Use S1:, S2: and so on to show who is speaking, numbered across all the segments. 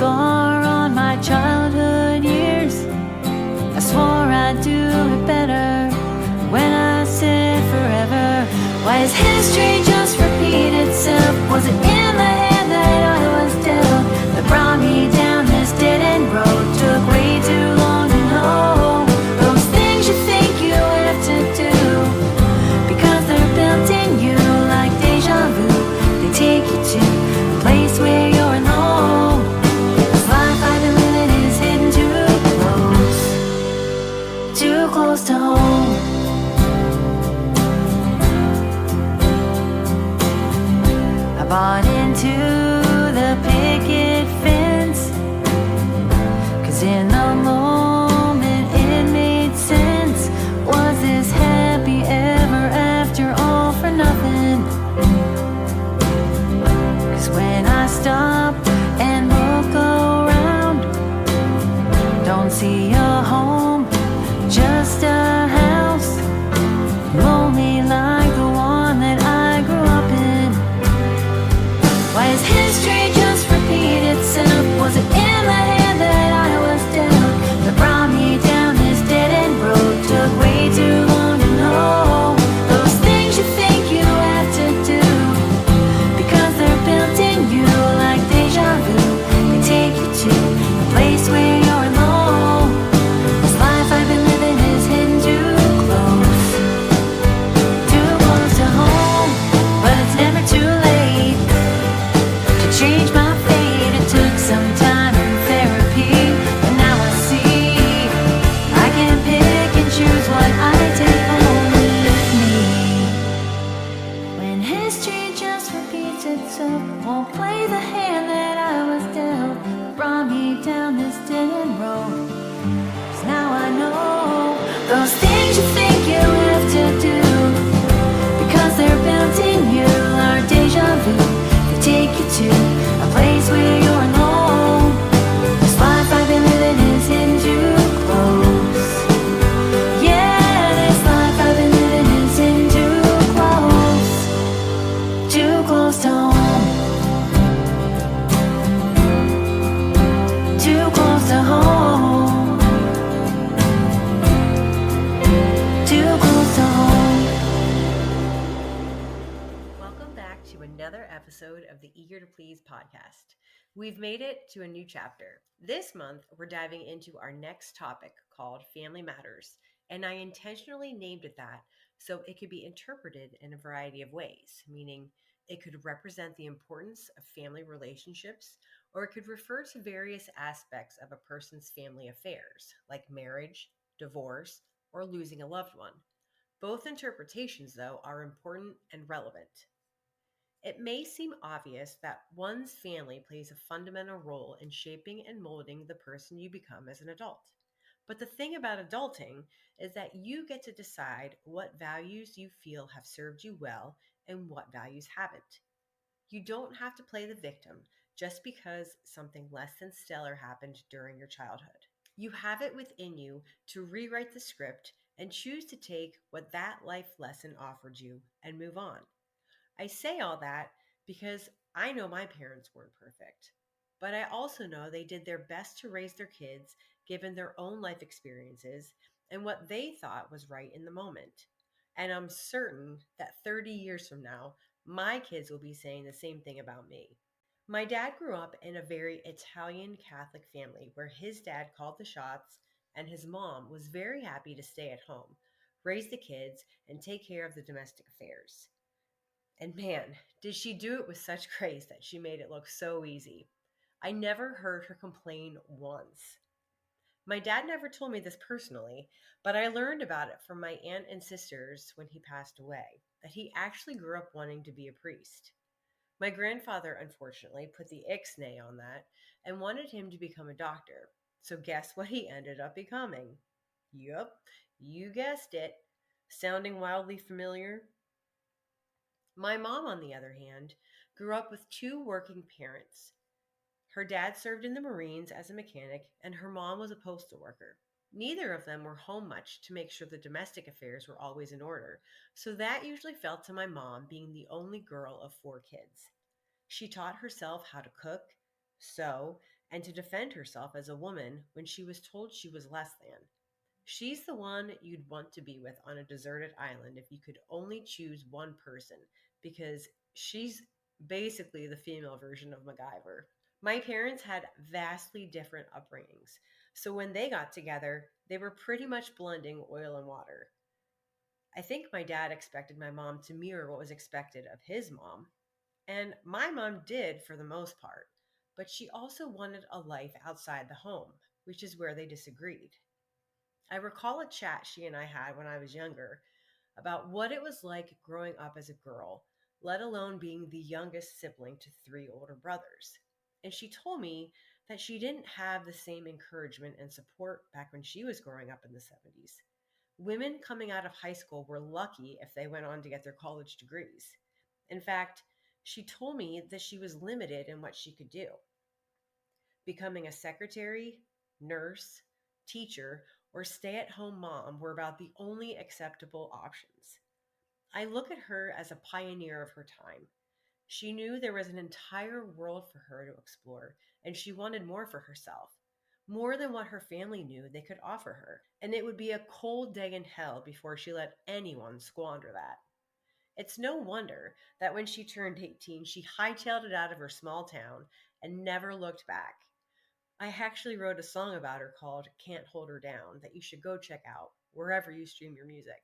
S1: scar on my childhood years. I swore I'd do it better when I said forever. Why is history just repeat itself? Was it in the hand that I was dealt that brought me down this dead-end road? Took way too long to know those things you think you have to do, because they're built in you like deja vu. They take you to a place where you're alone. This life I've been living is hidden too close to home. I bought into the picket fence, 'cause in the moment it made sense. Was this happy ever after, all for nothing? 'Cause when I stop and look around, don't see a home, just a house, lonely like the one that I grew up in. Why is history just repeat itself? Was it in the hand that I was dealt that brought me down this dead-end road? Took way too long to know those things you think you have to do, because they're built in you like deja vu. They take you to a place where you're alone. This life I've been living is hidden too close to home. But it's never too late to change my fate. It took some time and therapy, but now I see I can pick and choose what I take home with me. When history just repeats itself, won't play the hand that I was dealt, brought me down this dead-end road. 'Cause now I know those things you think you have to do, because they're built in you are deja vu. They take you to a place where you're alone. This life I've been living is hidden too close. Yeah, this life I've been living is hidden too close to home. Too close to home. Too close to home.
S2: Welcome back to another episode of the Eager to Please podcast. We've made it to a new chapter. This month, we're diving into our next topic called Family Matters, and I intentionally named it that so it could be interpreted in a variety of ways, meaning it could represent the importance of family relationships, or it could refer to various aspects of a person's family affairs, like marriage, divorce, or losing a loved one. Both interpretations, though, are important and relevant. It may seem obvious that one's family plays a fundamental role in shaping and molding the person you become as an adult. But the thing about adulting is that you get to decide what values you feel have served you well and what values haven't. You don't have to play the victim just because something less than stellar happened during your childhood. You have it within you to rewrite the script and choose to take what that life lesson offered you and move on. I say all that because I know my parents weren't perfect, but I also know they did their best to raise their kids given their own life experiences and what they thought was right in the moment. And I'm certain that 30 years from now, my kids will be saying the same thing about me. My dad grew up in a very Italian Catholic family where his dad called the shots and his mom was very happy to stay at home, raise the kids, and take care of the domestic affairs. And man, did she do it with such grace that she made it look so easy. I never heard her complain once. My dad never told me this personally, but I learned about it from my aunt and sisters when he passed away, that he actually grew up wanting to be a priest. My grandfather, unfortunately, put the ixnay on that and wanted him to become a doctor. So guess what he ended up becoming? Yup, you guessed it. Sounding wildly familiar? My mom, on the other hand, grew up with two working parents. Her dad served in the Marines as a mechanic, and her mom was a postal worker. Neither of them were home much to make sure the domestic affairs were always in order, so that usually fell to my mom being the only girl of four kids. She taught herself how to cook, sew, and to defend herself as a woman when she was told she was less than. She's the one you'd want to be with on a deserted island if you could only choose one person, because she's basically the female version of MacGyver. My parents had vastly different upbringings, so when they got together, they were pretty much blending oil and water. I think my dad expected my mom to mirror what was expected of his mom, and my mom did for the most part, but she also wanted a life outside the home, which is where they disagreed. I recall a chat she and I had when I was younger about what it was like growing up as a girl, let alone being the youngest sibling to three older brothers. And she told me that she didn't have the same encouragement and support back when she was growing up in the 70s. Women coming out of high school were lucky if they went on to get their college degrees. In fact, she told me that she was limited in what she could do. Becoming a secretary, nurse, teacher, or stay at home mom were about the only acceptable options. I look at her as a pioneer of her time. She knew there was an entire world for her to explore, and she wanted more for herself, more than what her family knew they could offer her. And it would be a cold day in hell before she let anyone squander that. It's no wonder that when she turned 18, she hightailed it out of her small town and never looked back. I actually wrote a song about her called Can't Hold Her Down that you should go check out wherever you stream your music.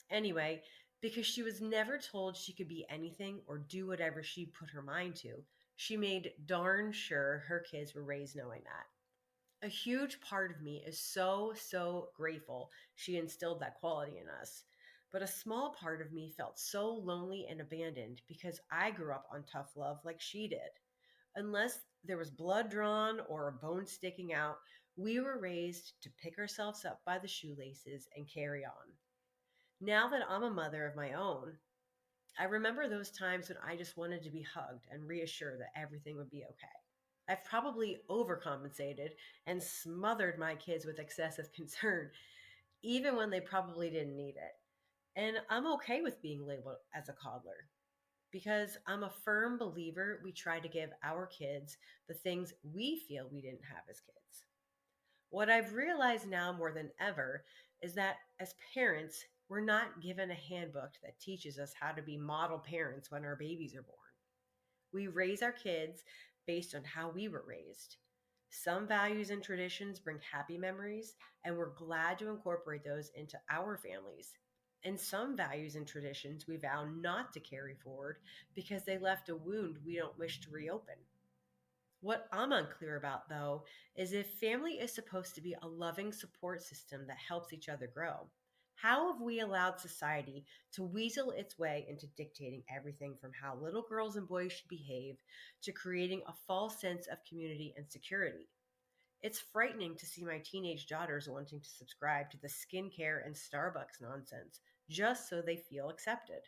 S2: Anyway, because she was never told she could be anything or do whatever she put her mind to, she made darn sure her kids were raised knowing that. A huge part of me is so grateful she instilled that quality in us. But a small part of me felt so lonely and abandoned because I grew up on tough love like she did. Unless there was blood drawn or a bone sticking out, we were raised to pick ourselves up by the shoelaces and carry on. Now that I'm a mother of my own, I remember those times when I just wanted to be hugged and reassured that everything would be okay. I've probably overcompensated and smothered my kids with excessive concern, even when they probably didn't need it. And I'm okay with being labeled as a coddler because I'm a firm believer we try to give our kids the things we feel we didn't have as kids. What I've realized now more than ever is that as parents, we're not given a handbook that teaches us how to be model parents when our babies are born. We raise our kids based on how we were raised. Some values and traditions bring happy memories, and we're glad to incorporate those into our families. And some values and traditions we vow not to carry forward because they left a wound we don't wish to reopen. What I'm unclear about, though, is if family is supposed to be a loving support system that helps each other grow. How have we allowed society to weasel its way into dictating everything from how little girls and boys should behave to creating a false sense of community and security? It's frightening to see my teenage daughters wanting to subscribe to the skincare and Starbucks nonsense just so they feel accepted.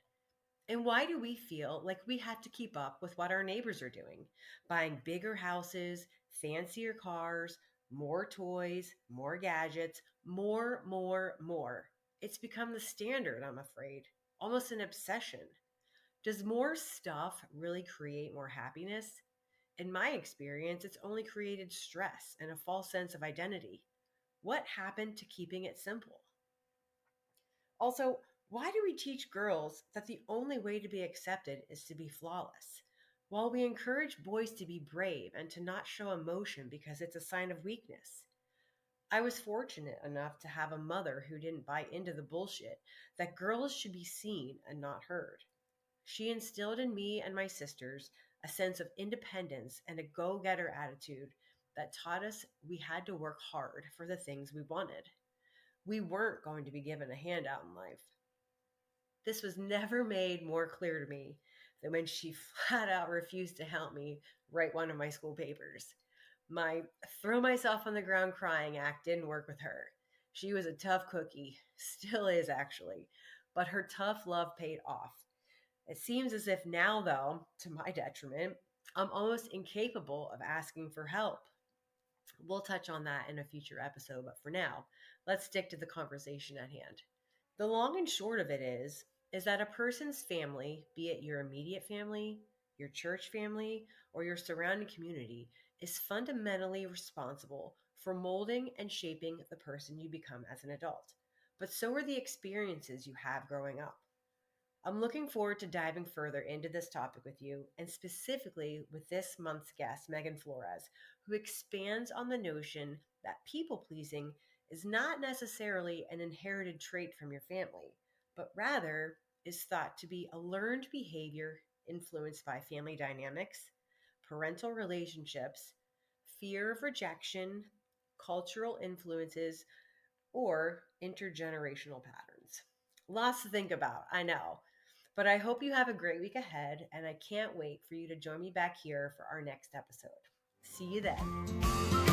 S2: And why do we feel like we have to keep up with what our neighbors are doing? Buying bigger houses, fancier cars, more toys, more gadgets, more. It's become the standard, I'm afraid, almost an obsession. Does more stuff really create more happiness? In my experience, it's only created stress and a false sense of identity. What happened to keeping it simple? Also, why do we teach girls that the only way to be accepted is to be flawless, while we encourage boys to be brave and to not show emotion because it's a sign of weakness? I was fortunate enough to have a mother who didn't buy into the bullshit that girls should be seen and not heard. She instilled in me and my sisters a sense of independence and a go getter attitude that taught us we had to work hard for the things we wanted. We weren't going to be given a handout in life. This was never made more clear to me than when she flat out refused to help me write one of my school papers. My throw myself on the ground crying act didn't work with her. She was a tough cookie, still is actually, but her tough love paid off. It seems as if now, though, to my detriment, I'm almost incapable of asking for help. We'll touch on that in a future episode, but for now, let's stick to the conversation at hand. The long and short of it is that a person's family, be it your immediate family, your church family, or your surrounding community, is fundamentally responsible for molding and shaping the person you become as an adult. But so are the experiences you have growing up. I'm looking forward to diving further into this topic with you, and specifically with this month's guest, Megan Flores, who expands on the notion that people pleasing is not necessarily an inherited trait from your family, but rather is thought to be a learned behavior influenced by family dynamics, parental relationships, fear of rejection, cultural influences, or intergenerational patterns. Lots to think about, I know. But I hope you have a great week ahead, and I can't wait for you to join me back here for our next episode. See you then.